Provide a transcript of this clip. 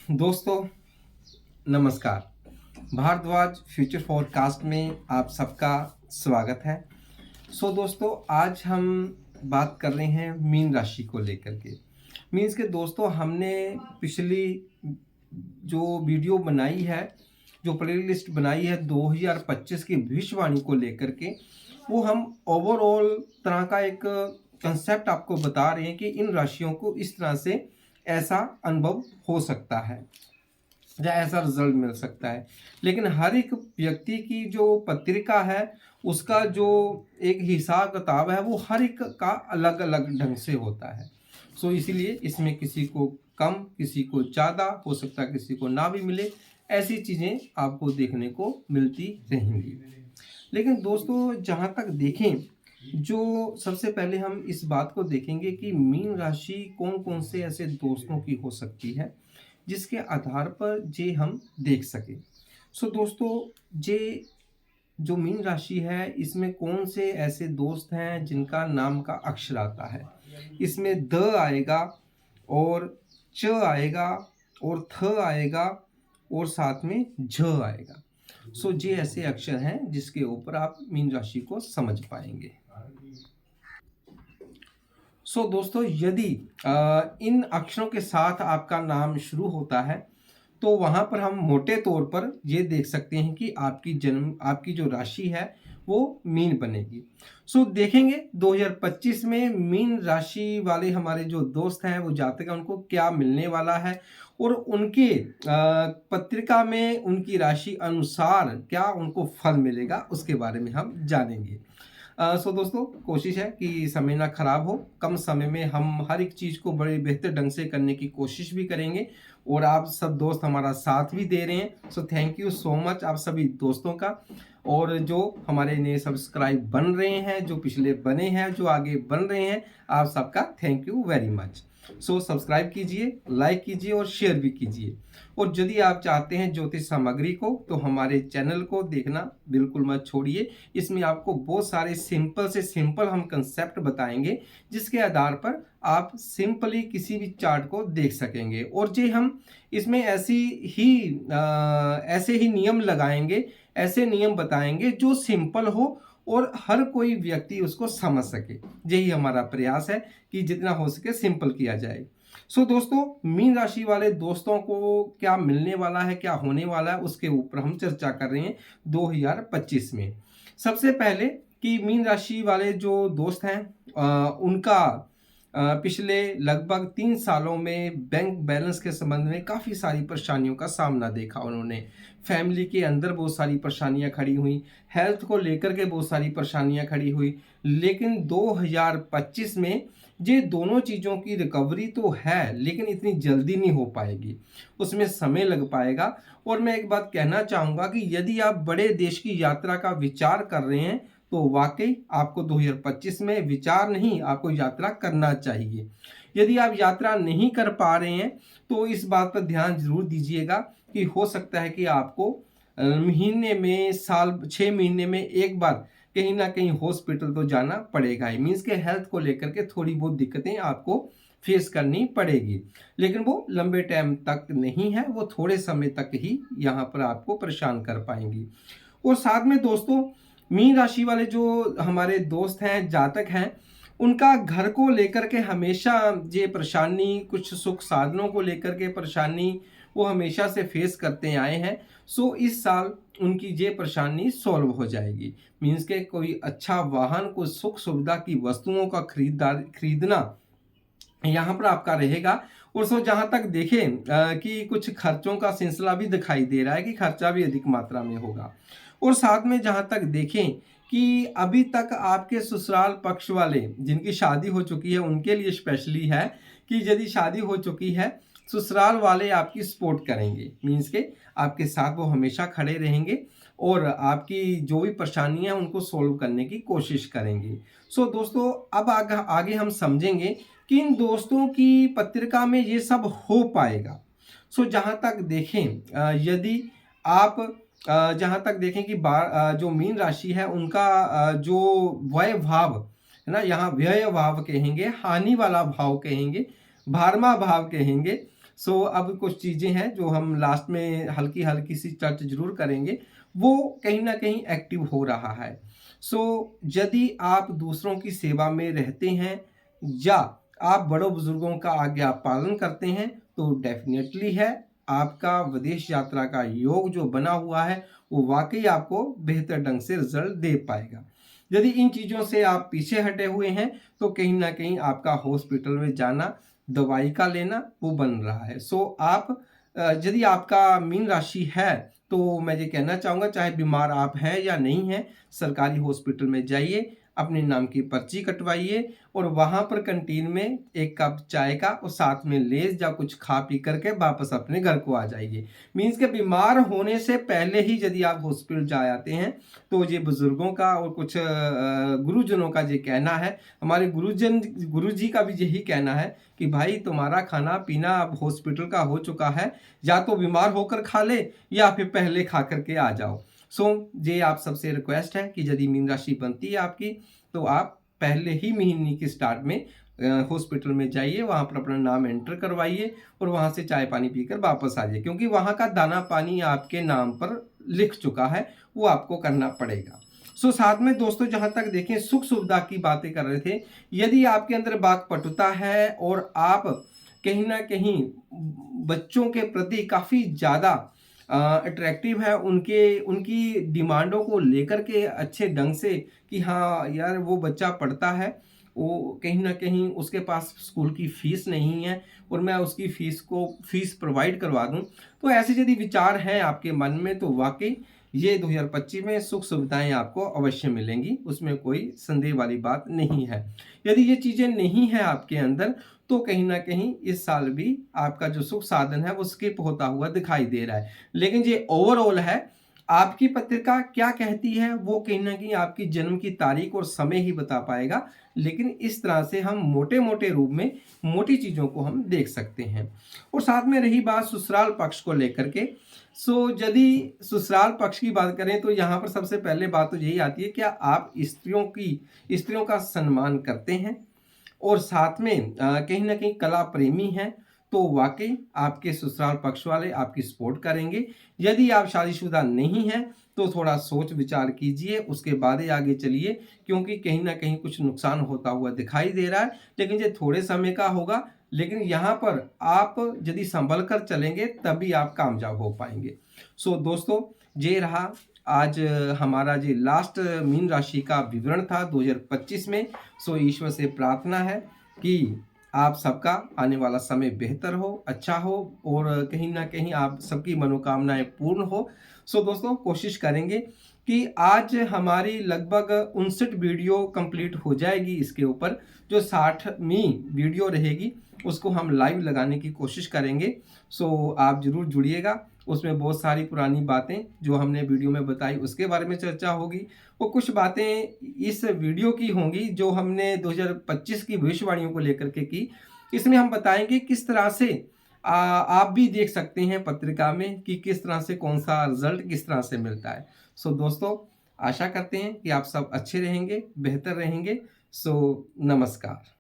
दोस्तों नमस्कार। Bhardwaj future forecast में आप सबका स्वागत है। दोस्तों आज हम बात कर रहे हैं मीन राशि को लेकर के। मीन्स के दोस्तों हमने पिछली जो वीडियो बनाई है, जो प्लेलिस्ट बनाई है 2025 की भविष्यवाणी को लेकर के, वो हम ओवरऑल तरह का एक कंसेप्ट आपको बता रहे हैं कि इन राशियों को इस तरह से ऐसा अनुभव हो सकता है या ऐसा रिजल्ट मिल सकता है। लेकिन हर एक व्यक्ति की जो पत्रिका है उसका जो एक हिसाब किताब है वो हर एक का अलग अलग ढंग से होता है। इसीलिए इसमें किसी को कम, किसी को ज़्यादा हो सकता है, किसी को ना भी मिले। ऐसी चीज़ें आपको देखने को मिलती रहेंगी। लेकिन दोस्तों जहाँ तक देखें, जो सबसे पहले हम इस बात को देखेंगे कि मीन राशि कौन कौन से ऐसे दोस्तों की हो सकती है जिसके आधार पर जे हम देख सकें। दोस्तों जे जो मीन राशि है इसमें कौन से ऐसे दोस्त हैं जिनका नाम का अक्षर आता है। इसमें द आएगा और च आएगा और थ आएगा और साथ में झ आएगा। जे ऐसे अक्षर हैं जिसके ऊपर आप मीन राशि को समझ पाएंगे। दोस्तों यदि इन अक्षरों के साथ आपका नाम शुरू होता है तो वहाँ पर हम मोटे तौर पर ये देख सकते हैं कि आपकी जो राशि है वो मीन बनेगी। देखेंगे 2025 में मीन राशि वाले हमारे जो दोस्त हैं वो जातक हैं, उनको क्या मिलने वाला है और उनके पत्रिका में उनकी राशि अनुसार क्या उनको फल मिलेगा उसके बारे में हम जानेंगे। दोस्तों कोशिश है कि समय ना खराब हो, कम समय में हम हर एक चीज़ को बड़े बेहतर ढंग से करने की कोशिश भी करेंगे और आप सब दोस्त हमारा साथ भी दे रहे हैं। थैंक यू सो मच आप सभी दोस्तों का। और जो हमारे नए सब्सक्राइब बन रहे हैं, जो पिछले बने हैं, जो आगे बन रहे हैं, आप सबका thank you very much. Subscribe कीजिए, लाइक कीजिए और शेयर भी कीजिए। और यदि आप चाहते हैं ज्योतिष सामग्री को तो हमारे चैनल को देखना बिल्कुल मत छोड़िए। इसमें आपको बहुत सारे सिंपल से सिंपल हम कंसेप्ट बताएंगे जिसके आधार पर आप सिंपली किसी भी चार्ट को देख सकेंगे। और जे हम इसमें ऐसे ही नियम लगाएंगे, ऐसे नियम बताएंगे जो सिंपल हो और हर कोई व्यक्ति उसको समझ सके। यही हमारा प्रयास है कि जितना हो सके सिंपल किया जाए। दोस्तों मीन राशि वाले दोस्तों को क्या मिलने वाला है, क्या होने वाला है, उसके ऊपर हम चर्चा कर रहे हैं 2025 में। सबसे पहले कि मीन राशि वाले जो दोस्त हैं उनका पिछले लगभग 3 सालों में बैंक बैलेंस के संबंध में काफ़ी सारी परेशानियों का सामना देखा उन्होंने। फैमिली के अंदर बहुत सारी परेशानियां खड़ी हुई, हेल्थ को लेकर के बहुत सारी परेशानियां खड़ी हुई। लेकिन 2025 में ये दोनों चीज़ों की रिकवरी तो है लेकिन इतनी जल्दी नहीं हो पाएगी, उसमें समय लग पाएगा। और मैं एक बात कहना चाहूँगा कि यदि आप बड़े देश की यात्रा का विचार कर रहे हैं तो वाकई आपको 2025 में विचार नहीं, आपको यात्रा करना चाहिए। यदि आप यात्रा नहीं कर पा रहे हैं तो इस बात पर ध्यान जरूर दीजिएगा कि हो सकता है कि आपको महीने में, साल 6 महीने में एक बार कहीं ना कहीं हॉस्पिटल तो जाना पड़ेगा ही। मीन्स के हेल्थ को लेकर के थोड़ी बहुत दिक्कतें आपको फेस करनी पड़ेगी, लेकिन वो लंबे टाइम तक नहीं है, वो थोड़े समय तक ही यहाँ पर आपको परेशान कर पाएंगी। और साथ में दोस्तों मीन राशि वाले जो हमारे दोस्त हैं, जातक हैं, उनका घर को लेकर के हमेशा ये परेशानी, कुछ सुख साधनों को लेकर के परेशानी वो हमेशा से फेस करते आए हैं। इस साल उनकी ये परेशानी सॉल्व हो जाएगी। मीन्स के कोई अच्छा वाहन, कोई सुख सुविधा की वस्तुओं का खरीदना यहाँ पर आपका रहेगा। और जहाँ तक देखें कि कुछ खर्चों का सिलसिला भी दिखाई दे रहा है कि खर्चा भी अधिक मात्रा में होगा। और साथ में जहाँ तक देखें कि अभी तक आपके ससुराल पक्ष वाले जिनकी शादी हो चुकी है उनके लिए स्पेशली है कि यदि शादी हो चुकी है, ससुराल वाले आपकी सपोर्ट करेंगे। मीन्स के आपके साथ वो हमेशा खड़े रहेंगे और आपकी जो भी परेशानियां उनको सोल्व करने की कोशिश करेंगे। दोस्तों अब आगे हम समझेंगे कि इन दोस्तों की पत्रिका में ये सब हो पाएगा। जहाँ तक देखें यदि आप जहाँ तक देखें कि जो मीन राशि है उनका जो व्यय भाव है ना, यहाँ व्यय भाव कहेंगे, हानि वाला भाव कहेंगे, भारमा भाव कहेंगे। अब कुछ चीज़ें हैं जो हम लास्ट में हल्की हल्की सी चर्चा जरूर करेंगे, वो कहीं ना कहीं एक्टिव हो रहा है। सो यदि आप दूसरों की सेवा में रहते हैं या आप बड़ों बुजुर्गों का आज्ञा पालन करते हैं, तो डेफिनेटली है आपका विदेश यात्रा का योग जो बना हुआ है वो वाकई आपको बेहतर ढंग से रिजल्ट दे पाएगा। यदि इन चीज़ों से आप पीछे हटे हुए हैं तो कहीं ना कहीं आपका हॉस्पिटल में जाना, दवाई का लेना वो बन रहा है। आप यदि आपका मीन राशि है तो मैं ये कहना चाहूँगा, चाहे बीमार आप हैं या नहीं हैं, सरकारी हॉस्पिटल में जाइए, अपने नाम की पर्ची कटवाइए और वहाँ पर कैंटीन में एक कप चाय का और साथ में लेज या कुछ खा पी करके वापस अपने घर को आ जाइए। मीन्स के बीमार होने से पहले ही यदि आप हॉस्पिटल जा आते हैं तो ये बुजुर्गों का और कुछ गुरुजनों का ये कहना है, हमारे गुरुजी का भी यही कहना है कि भाई तुम्हारा खाना पीना अब हॉस्पिटल का हो चुका है, या तो बीमार होकर खा ले या फिर पहले खा करके आ जाओ। ये आप सबसे रिक्वेस्ट है कि यदि मीन राशि बनती है आपकी तो आप पहले ही महीने के स्टार्ट में हॉस्पिटल में जाइए, वहाँ पर अपना नाम एंटर करवाइए और वहाँ से चाय पानी पीकर वापस आ जाइए, क्योंकि वहाँ का दाना पानी आपके नाम पर लिख चुका है, वो आपको करना पड़ेगा। साथ में दोस्तों जहाँ तक देखें सुख सुविधा की बातें कर रहे थे, यदि आपके अंदर वाक्पटुता है और आप कहीं ना कहीं बच्चों के प्रति काफ़ी ज़्यादा अट्रैक्टिव है, उनकी डिमांडों को लेकर के अच्छे ढंग से कि हाँ यार वो बच्चा पढ़ता है, वो कहीं ना कहीं उसके पास स्कूल की फीस नहीं है और मैं उसकी फीस प्रोवाइड करवा दूं, तो ऐसे यदि विचार हैं आपके मन में तो वाकई ये 2025 में सुख सुविधाएं आपको अवश्य मिलेंगी, उसमें कोई संदेह वाली बात नहीं है। यदि ये चीज़ें नहीं है आपके अंदर तो कहीं ना कहीं इस साल भी आपका जो सुख साधन है वो स्किप होता हुआ दिखाई दे रहा है। लेकिन ये ओवरऑल है, आपकी पत्रिका क्या कहती है वो कहीं ना कहीं आपकी जन्म की तारीख और समय ही बता पाएगा। लेकिन इस तरह से हम मोटे मोटे रूप में मोटी चीज़ों को हम देख सकते हैं। और साथ में रही बात ससुराल पक्ष को लेकर के, यदि ससुराल पक्ष की बात करें तो यहाँ पर सबसे पहले बात तो यही आती है, क्या आप स्त्रियों का सम्मान करते हैं और साथ में कहीं ना कहीं कला प्रेमी हैं, तो वाकई आपके ससुराल पक्ष वाले आपकी सपोर्ट करेंगे। यदि आप शादीशुदा नहीं हैं तो थोड़ा सोच विचार कीजिए, उसके बाद ही आगे चलिए, क्योंकि कहीं ना कहीं कुछ नुकसान होता हुआ दिखाई दे रहा है, लेकिन ये थोड़े समय का होगा। लेकिन यहाँ पर आप यदि संभल कर चलेंगे तभी आप कामयाब हो पाएंगे। दोस्तों ये रहा आज हमारा जो लास्ट मीन राशि का विवरण था 2025 में। ईश्वर से प्रार्थना है कि आप सबका आने वाला समय बेहतर हो, अच्छा हो और कहीं ना कहीं आप सबकी मनोकामनाएं पूर्ण हो। दोस्तों कोशिश करेंगे कि आज हमारी लगभग 59 वीडियो कंप्लीट हो जाएगी, इसके ऊपर जो 60वीं वीडियो रहेगी उसको हम लाइव लगाने की कोशिश करेंगे। आप जरूर जुड़िएगा, उसमें बहुत सारी पुरानी बातें जो हमने वीडियो में बताई उसके बारे में चर्चा होगी, और कुछ बातें इस वीडियो की होंगी जो हमने 2025 की भविष्यवाणियों को लेकर के की। इसमें हम बताएंगे किस तरह से आप भी देख सकते हैं पत्रिका में कि किस तरह से कौन सा रिजल्ट किस तरह से मिलता है। दोस्तों आशा करते हैं कि आप सब अच्छे रहेंगे, बेहतर रहेंगे। नमस्कार।